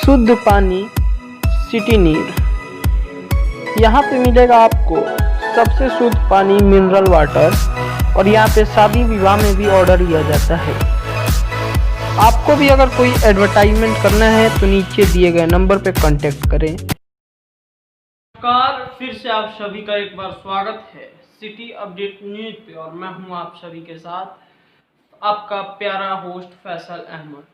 शुद्ध पानी सिटी नीर। यहाँ पे मिलेगा आपको सबसे शुद्ध पानी मिनरल वाटर, और यहाँ पे शादी विवाह में भी ऑर्डर लिया जाता है। आपको भी अगर कोई एडवर्टाइजमेंट करना है तो नीचे दिए गए नंबर पे कांटेक्ट करें। नमस्कार, फिर से आप सभी का एक बार स्वागत है सिटी अपडेट न्यूज पे, और मैं हूं आप सभी के साथ आपका प्यारा होस्ट फैसल अहमद।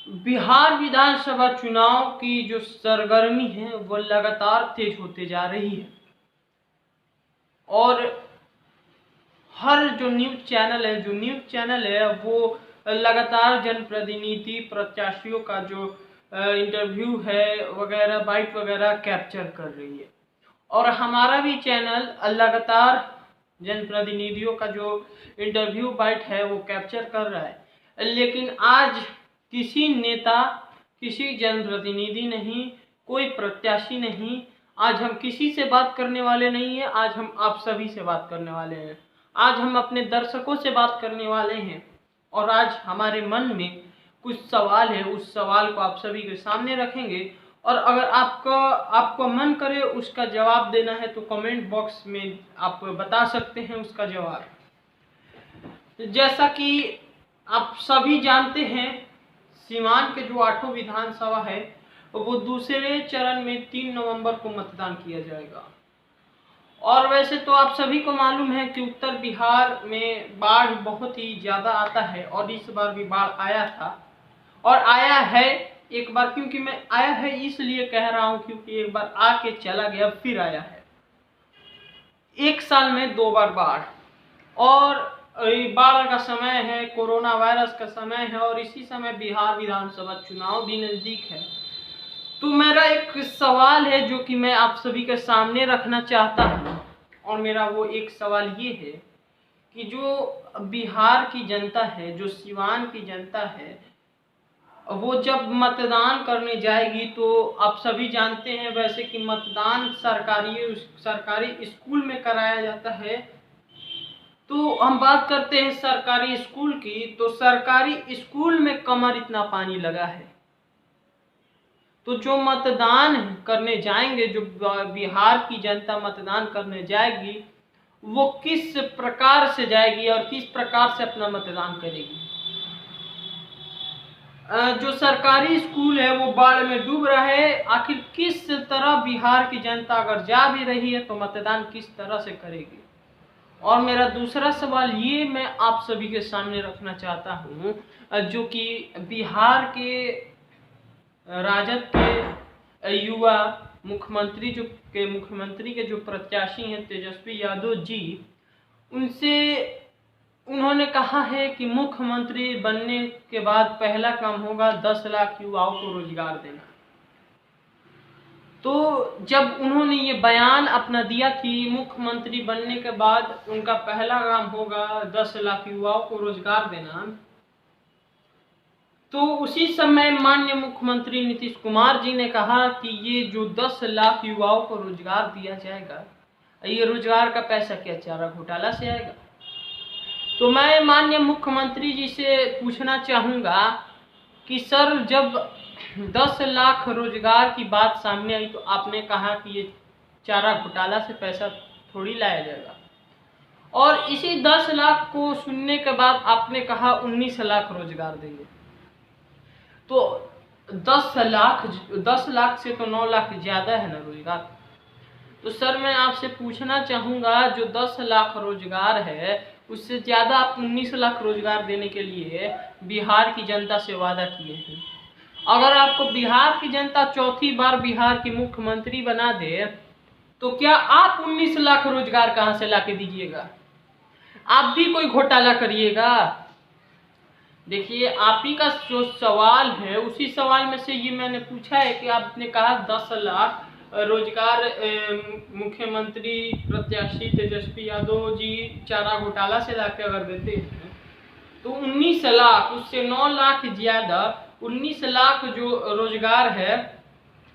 बिहार विधानसभा चुनाव की जो सरगर्मी है वो लगातार तेज होते जा रही है, और हर जो न्यूज चैनल है वो लगातार जनप्रतिनिधि प्रत्याशियों का जो इंटरव्यू है वगैरह बाइट वगैरह कैप्चर कर रही है, और हमारा भी चैनल लगातार जनप्रतिनिधियों का जो इंटरव्यू बाइट है वो कैप्चर कर रहा है। लेकिन आज किसी नेता, किसी जनप्रतिनिधि नहीं, कोई प्रत्याशी नहीं, आज हम किसी से बात करने वाले नहीं हैं। आज हम आप सभी से बात करने वाले हैं। आज हम अपने दर्शकों से बात करने वाले हैं, और आज हमारे मन में कुछ सवाल है, उस सवाल को आप सभी के सामने रखेंगे। और अगर आपको मन करे उसका जवाब देना है तो कमेंट बॉक्स में आप बता सकते हैं उसका जवाब। जैसा कि आप सभी जानते हैं, सीवान के जो 8 विधानसभा है वो दूसरे चरण में 3 नवंबर को मतदान किया जाएगा। और वैसे तो आप सभी को मालूम है कि उत्तर बिहार में बाढ़ बहुत ही ज़्यादा आता है, और इस बार भी बाढ़ आया था और आया है एक बार। क्योंकि मैं आया है इसलिए कह रहा हूँ क्योंकि एक बार आके चला गया, फिर आया है। एक साल में 2 बार बाढ़, और बाढ़ का समय है, कोरोना वायरस का समय है, और इसी समय बिहार विधानसभा चुनाव भी नज़दीक है। तो मेरा एक सवाल है जो कि मैं आप सभी के सामने रखना चाहता हूँ, और मेरा वो एक सवाल ये है कि जो बिहार की जनता है, जो सीवान की जनता है, वो जब मतदान करने जाएगी तो आप सभी जानते हैं वैसे कि मतदान सरकारी स्कूल में कराया जाता है। तो हम बात करते हैं सरकारी स्कूल की, तो सरकारी स्कूल में कमर इतना पानी लगा है। तो जो मतदान करने जाएंगे, जो बिहार की जनता मतदान करने जाएगी, वो किस प्रकार से जाएगी और किस प्रकार से अपना मतदान करेगी। जो सरकारी स्कूल है वो बाढ़ में डूब रहा है। आखिर किस तरह बिहार की जनता अगर जा भी रही है तो मतदान किस तरह से करेगी। और मेरा दूसरा सवाल ये मैं आप सभी के सामने रखना चाहता हूँ, जो कि बिहार के राजद के युवा मुख्यमंत्री के जो प्रत्याशी हैं तेजस्वी यादव जी, उन्होंने कहा है कि मुख्यमंत्री बनने के बाद पहला काम होगा 10 लाख युवाओं को रोजगार देना। तो जब उन्होंने ये बयान अपना दिया कि मुख्यमंत्री बनने के बाद उनका पहला काम होगा 10 लाख युवाओं को रोजगार देना, तो उसी समय माननीय मुख्यमंत्री नीतीश कुमार जी ने कहा कि ये जो 10 लाख युवाओं को रोजगार दिया जाएगा, ये रोजगार का पैसा क्या चारा घोटाला से आएगा। तो मैं माननीय मुख्यमंत्री जी से पूछना चाहूँगा कि सर, जब 10 लाख रोजगार की बात सामने आई तो आपने कहा कि ये चारा घोटाला से पैसा थोड़ी लाया जाएगा, और इसी 10 लाख को सुनने के बाद आपने कहा 19 लाख रोजगार देंगे। तो 10 लाख से तो 9 लाख ज़्यादा है ना रोजगार। तो सर, मैं आपसे पूछना चाहूँगा, जो 10 लाख रोजगार है उससे ज़्यादा आप 19 लाख रोजगार देने के लिए बिहार की जनता से वादा किए हैं। अगर आपको बिहार की जनता चौथी बार बिहार की मुख्यमंत्री बना दे तो क्या आप 19 लाख रोजगार कहाँ से ला के दीजिएगा? आप भी कोई घोटाला करिएगा। देखिए, आप ही का जो सवाल है उसी सवाल में से ये मैंने पूछा है कि आपने कहा 10 लाख रोजगार मुख्यमंत्री प्रत्याशी तेजस्वी यादव जी चारा घोटाला से लाके अगर देते हैं तो 19 लाख, उससे 9 लाख ज़्यादा 19 लाख जो रोजगार है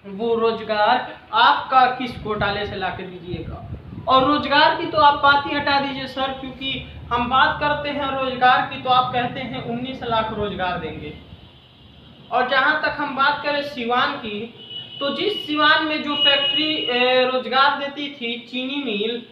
वो रोजगार आपका किस घोटाले से लाके दीजिएगा। और रोजगार की तो आप बात ही हटा दीजिए सर, क्योंकि हम बात करते हैं रोजगार की तो आप कहते हैं 19 लाख रोजगार देंगे। और जहां तक हम बात करें सिवान की, तो जिस सिवान में जो फैक्ट्री रोजगार देती थी, चीनी मिल,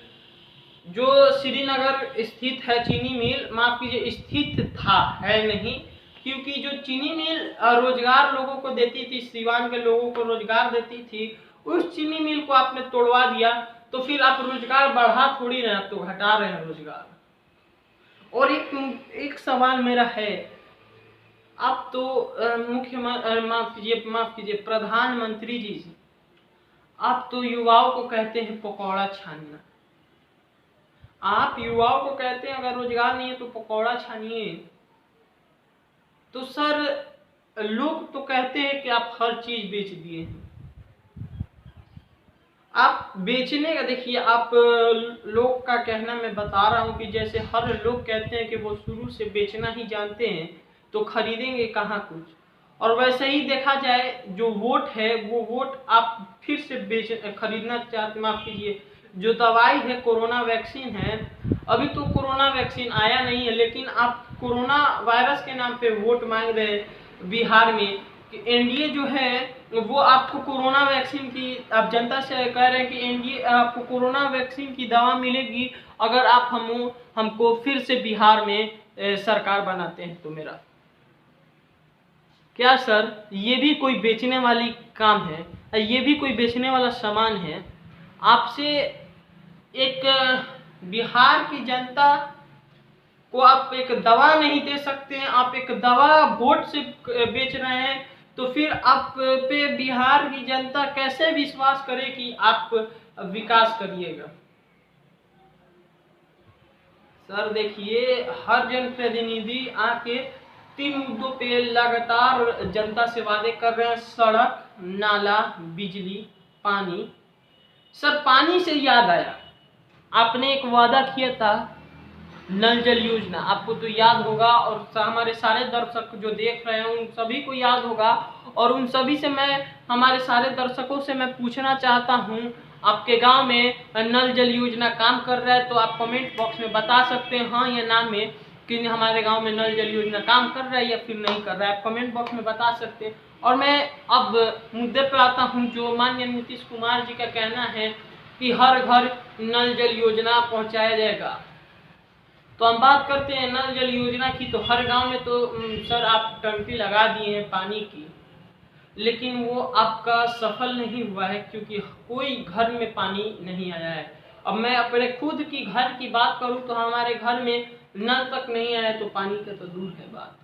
जो श्रीनगर स्थित है चीनी मिल, माफ कीजिए स्थित था, है नहीं, क्योंकि जो चीनी मिल रोजगार लोगों को देती थी, सिवान के लोगों को रोजगार देती थी, उस चीनी मिल को आपने तोड़वा दिया, तो फिर आप रोजगार बढ़ा थोड़ी रहे, आप तो घटा रहे हैं रोजगार। और एक सवाल मेरा है, आप तो मुख्यमंत्री माफ कीजिए प्रधानमंत्री जी, आप तो युवाओं को कहते हैं पकौड़ा छानना, आप युवाओं को कहते हैं अगर रोजगार नहीं है तो पकौड़ा छानिए। तो सर लोग तो कहते हैं कि आप हर चीज बेच दिए हैं, आप बेचने का देखिए, आप लोग का कहना मैं बता रहा हूं कि जैसे हर लोग कहते हैं कि वो शुरू से बेचना ही जानते हैं, तो खरीदेंगे कहाँ कुछ। और वैसे ही देखा जाए जो वोट है, वो वोट आप फिर से खरीदना चाहते, माफ कीजिए जो दवाई है कोरोना वैक्सीन है, अभी तो कोरोना वैक्सीन आया नहीं है, लेकिन आप कोरोना वायरस के नाम पे वोट मांग रहे हैं बिहार में कि एनडीए जो है वो आपको कोरोना वैक्सीन की, आप जनता से कह रहे हैं कि एनडीए आपको कोरोना वैक्सीन की दवा मिलेगी अगर आप हमको फिर से बिहार में सरकार बनाते हैं। तो मेरा क्या सर ये भी कोई बेचने वाली काम है, ये भी कोई बेचने वाला सामान है? आपसे एक बिहार की जनता को आप एक दवा नहीं दे सकते हैं, आप एक दवा वोट से बेच रहे हैं, तो फिर आप पे बिहार की जनता कैसे विश्वास करे कि आप विकास करिएगा? सर देखिए, हर जनप्रतिनिधि आके 3 मुद्दों पे लगातार जनता से वादे कर रहे हैं, सड़क, नाला, बिजली, पानी। सर पानी से याद आया, आपने एक वादा किया था नल जल योजना, आपको तो याद होगा, और हमारे सारे दर्शक जो देख रहे हैं उन सभी को याद होगा, और उन सभी से मैं, हमारे सारे दर्शकों से मैं पूछना चाहता हूं, आपके गांव में नल जल योजना काम कर रहा है? तो आप कमेंट बॉक्स में बता सकते हैं हाँ या ना में कि हमारे गांव में नल जल योजना काम कर रहा है या फिर नहीं कर रहा है, आप कमेंट बॉक्स में बता सकते हैं। और मैं अब मुद्दे पर आता हूँ, जो माननीय नीतीश कुमार जी का कहना है कि हर घर नल जल योजना पहुँचाया जाएगा। तो हम बात करते हैं नल जल योजना की, तो हर गांव में तो सर आप टंकी लगा दिए हैं पानी की, लेकिन वो आपका सफल नहीं हुआ है, क्योंकि कोई घर में पानी नहीं आया है। अब मैं अपने खुद की घर की बात करूं तो हमारे घर में नल तक नहीं आया, तो पानी का तो दूर है बात।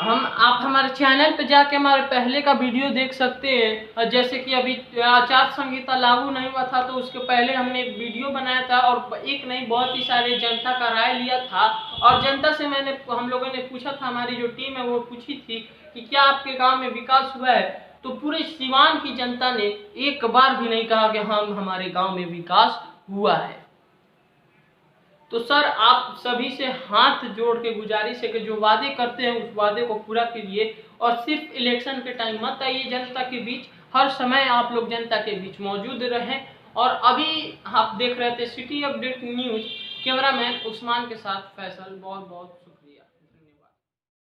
आप हमारे चैनल पे जाके हमारे पहले का वीडियो देख सकते हैं, जैसे कि अभी आचार संहिता लागू नहीं हुआ था तो उसके पहले हमने एक वीडियो बनाया था, और एक नहीं बहुत ही सारे जनता का राय लिया था, और जनता से हम लोगों ने पूछा था, हमारी जो टीम है वो पूछी थी कि क्या आपके गांव में विकास हुआ है, तो पूरे सिवान की जनता ने एक बार भी नहीं कहा कि हाँ हमारे गाँव में विकास हुआ है। तो सर आप सभी से हाथ जोड़ के गुजारिश है कि जो वादे करते हैं उस वादे को पूरा कीजिए, और सिर्फ इलेक्शन के टाइम मत आइए जनता के बीच, हर समय आप लोग जनता के बीच मौजूद रहें। और अभी आप देख रहे थे city update news, cameraman Usman के साथ फैसल, बहुत बहुत